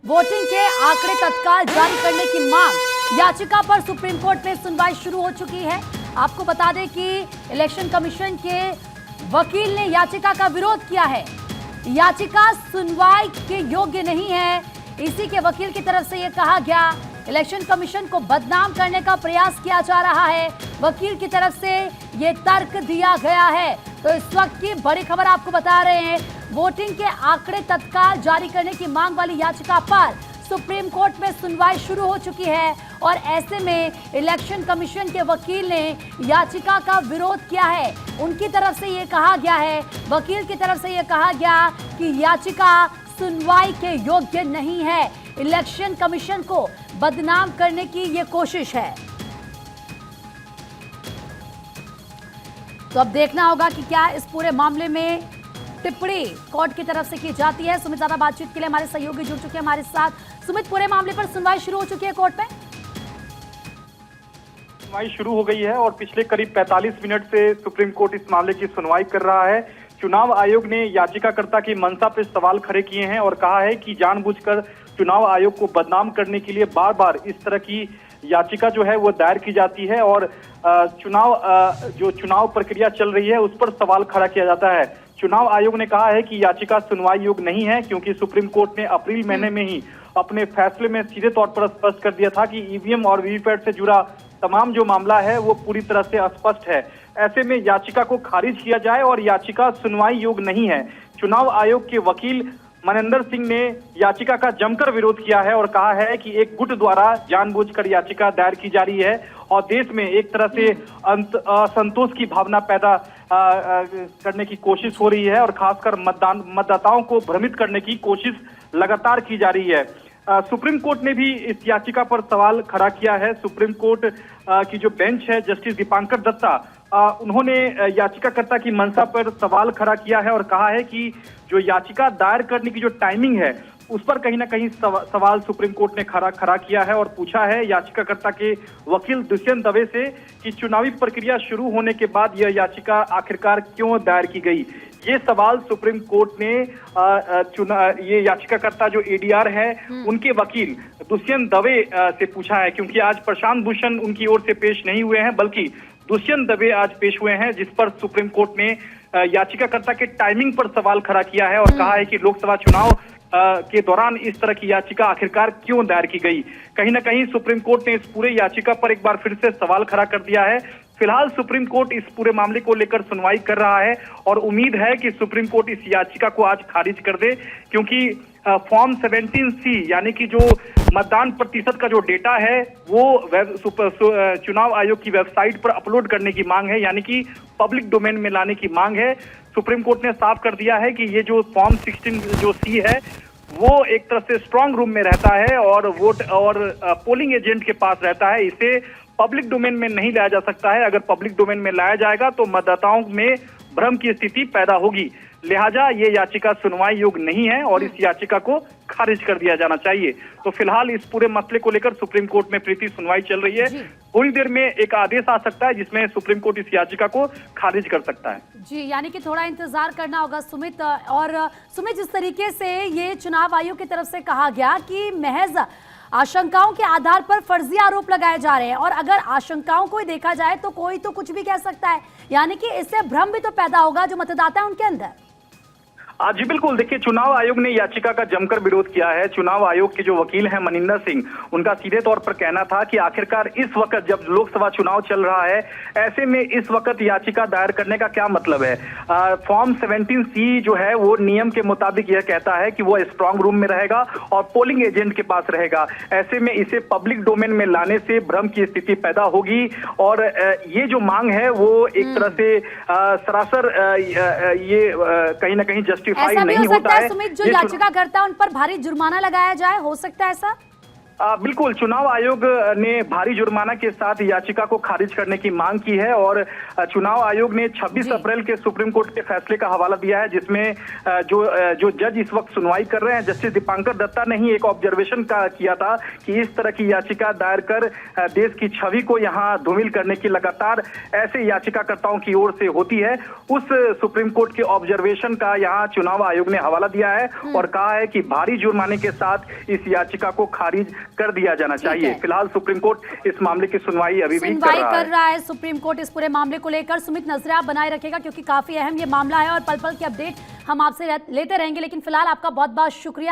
Voting के आंकड़े तत्काल जारी करने की मांग याचिका पर सुप्रीम कोर्ट में सुनवाई शुरू हो चुकी है। आपको बता दें कि इलेक्शन कमीशन के वकील ने याचिका का विरोध किया है। याचिका सुनवाई के योग्य नहीं है, इसी के वकील की तरफ से यह कहा गया। इलेक्शन कमीशन को बदनाम करने का प्रयास किया जा रहा है, वकील की तरफ से यह तर्क दिया गया है। तो इस वक्त की बड़ी खबर आपको बता रहे हैं, वोटिंग के आंकड़े तत्काल जारी करने की मांग वाली याचिका पर सुप्रीम कोर्ट में सुनवाई शुरू हो चुकी है और ऐसे में इलेक्शन कमीशन के वकील ने याचिका का विरोध किया है। उनकी तरफ से यह कहा गया है, वकील की तरफ से यह कहा गया कि याचिका सुनवाई के योग्य नहीं है, इलेक्शन कमीशन को बदनाम करने की यह कोशिश है। तो अब देखना होगा कि क्या इस पूरे मामले में टिप्पणी कोर्ट की तरफ से की जाती है। सुमित ज्यादा बातचीत के लिए हमारे सहयोगी जुड़ चुके हैं हमारे साथ। सुमित, पूरे मामले पर सुनवाई शुरू हो चुकी है कोर्ट में? सुनवाई शुरू हो गई है और पिछले करीब 45 मिनट से सुप्रीम कोर्ट इस मामले की सुनवाई कर रहा है। चुनाव आयोग ने याचिकाकर्ता की मंशा पर सवाल खड़े किए हैं और कहा है कि जानबूझकर चुनाव आयोग को बदनाम करने के लिए बार बार इस तरह की याचिका जो है वो दायर की जाती है और चुनाव प्रक्रिया चल रही है उस पर सवाल खड़ा किया जाता है। चुनाव आयोग ने कहा है कि याचिका सुनवाई योग्य नहीं है क्योंकि सुप्रीम कोर्ट ने अप्रैल महीने में ही अपने फैसले में सीधे तौर पर स्पष्ट कर दिया था कि ईवीएम और वीवीपैट से जुड़ा तमाम जो मामला है वो पूरी तरह से अस्पष्ट है। ऐसे में याचिका को खारिज किया जाए और याचिका सुनवाई योग्य नहीं है। चुनाव आयोग के वकील मनिंदर सिंह ने याचिका का जमकर विरोध किया है और कहा है कि एक गुट द्वारा जानबूझकर याचिका दायर की जा रही है और देश में एक तरह से असंतोष की भावना पैदा करने की कोशिश हो रही है और खासकर मतदाताओं को भ्रमित करने की कोशिश लगातार की जा रही है। सुप्रीम कोर्ट ने भी इस याचिका पर सवाल खड़ा किया है। सुप्रीम कोर्ट की जो बेंच है, जस्टिस दीपांकर दत्ता, उन्होंने याचिकाकर्ता की मंशा पर सवाल खड़ा किया है और कहा है कि जो याचिका दायर करने की जो टाइमिंग है उस पर कहीं ना कहीं सवाल सुप्रीम कोर्ट ने खड़ा किया है और पूछा है याचिकाकर्ता के वकील दुष्यंत दवे से कि चुनावी प्रक्रिया शुरू होने के बाद यह याचिका आखिरकार क्यों दायर की गई। ये सवाल सुप्रीम कोर्ट ने ये याचिकाकर्ता जो एडीआर है उनके वकील दुष्यंत दवे से पूछा है, क्योंकि आज प्रशांत भूषण उनकी ओर से पेश नहीं हुए हैं बल्कि दुष्यंत दवे आज पेश हुए हैं, जिस पर सुप्रीम कोर्ट ने याचिकाकर्ता के टाइमिंग पर सवाल खड़ा किया है और कहा है कि लोकसभा चुनाव के दौरान इस तरह की याचिका आखिरकार क्यों दायर की गई। कहीं ना कहीं सुप्रीम कोर्ट ने इस पूरे याचिका पर एक बार फिर से सवाल खड़ा कर दिया है। फिलहाल सुप्रीम कोर्ट इस पूरे मामले को लेकर सुनवाई कर रहा है और उम्मीद है कि सुप्रीम कोर्ट इस याचिका को आज खारिज कर दे, क्योंकि फॉर्म 17C यानी कि जो मतदान प्रतिशत का जो डेटा है वो चुनाव आयोग की वेबसाइट पर अपलोड करने की मांग है, यानी कि पब्लिक डोमेन में लाने की मांग है। सुप्रीम कोर्ट ने साफ कर दिया है कि ये जो फॉर्म 16 जो C है वो एक तरह से स्ट्रांग रूम में रहता है और वोट और पोलिंग एजेंट के पास रहता है, इसे पब्लिक डोमेन में नहीं लाया जा सकता है। अगर पब्लिक डोमेन में लाया जाएगा तो मतदाताओं में भ्रम की स्थिति पैदा होगी, लिहाजा ये याचिका सुनवाई योग्य नहीं है और इस याचिका को खारिज कर दिया जाना चाहिए। तो फिलहाल इस पूरे मसले को लेकर सुप्रीम कोर्ट में प्रीति सुनवाई चल रही है। थोड़ी देर में एक आदेश आ सकता है जिसमें सुप्रीम कोर्ट इस याचिका को खारिज कर सकता है। जी, यानी कि थोड़ा इंतजार करना होगा सुमित। और सुमित, जिस तरीके से ये चुनाव आयोग की तरफ से कहा गया कि महज आशंकाओं के आधार पर फर्जी आरोप लगाए जा रहे हैं और अगर आशंकाओं को ही देखा जाए तो कोई तो कुछ भी कह सकता है, यानी कि इससे भ्रम भी तो पैदा होगा जो मतदाता है उनके अंदर। जी बिल्कुल, देखिए चुनाव आयोग ने याचिका का जमकर विरोध किया है। चुनाव आयोग के जो वकील हैं मनिंदर सिंह, उनका सीधे तौर पर कहना था कि आखिरकार इस वक्त जब लोकसभा चुनाव चल रहा है ऐसे में इस वक्त याचिका दायर करने का क्या मतलब है। फॉर्म 17C जो है वो नियम के मुताबिक यह कहता है कि वो स्ट्रांग रूम में रहेगा और पोलिंग एजेंट के पास रहेगा। ऐसे में इसे पब्लिक डोमेन में लाने से भ्रम की स्थिति पैदा होगी और ये जो मांग है वो एक तरह से सरासर ये कहीं ना कहीं ऐसा भी हो सकता है सुमित, जो याचिका करता है उन पर भारी जुर्माना लगाया जाए, हो सकता है ऐसा? बिल्कुल, चुनाव आयोग ने भारी जुर्माना के साथ याचिका को खारिज करने की मांग की है और चुनाव आयोग ने 26 अप्रैल के सुप्रीम कोर्ट के फैसले का हवाला दिया है, जिसमें जो जज इस वक्त सुनवाई कर रहे हैं, जस्टिस दीपांकर दत्ता ने ही एक ऑब्जर्वेशन किया था कि इस तरह की याचिका दायर कर देश की छवि को यहाँ धूमिल करने की लगातार ऐसे याचिकाकर्ताओं की ओर से होती है। उस सुप्रीम कोर्ट के ऑब्जर्वेशन का यहाँ चुनाव आयोग ने हवाला दिया है और कहा है कि भारी जुर्माने के साथ इस याचिका को खारिज कर दिया जाना चाहिए। फिलहाल सुप्रीम कोर्ट इस मामले की सुनवाई अभी भी कर रहा है। सुप्रीम कोर्ट इस पूरे मामले को लेकर सुमित नजरें आप बनाए रखेगा, क्योंकि काफी अहम ये मामला है और पल पल की अपडेट हम आपसे लेते रहेंगे। लेकिन फिलहाल आपका बहुत बहुत शुक्रिया।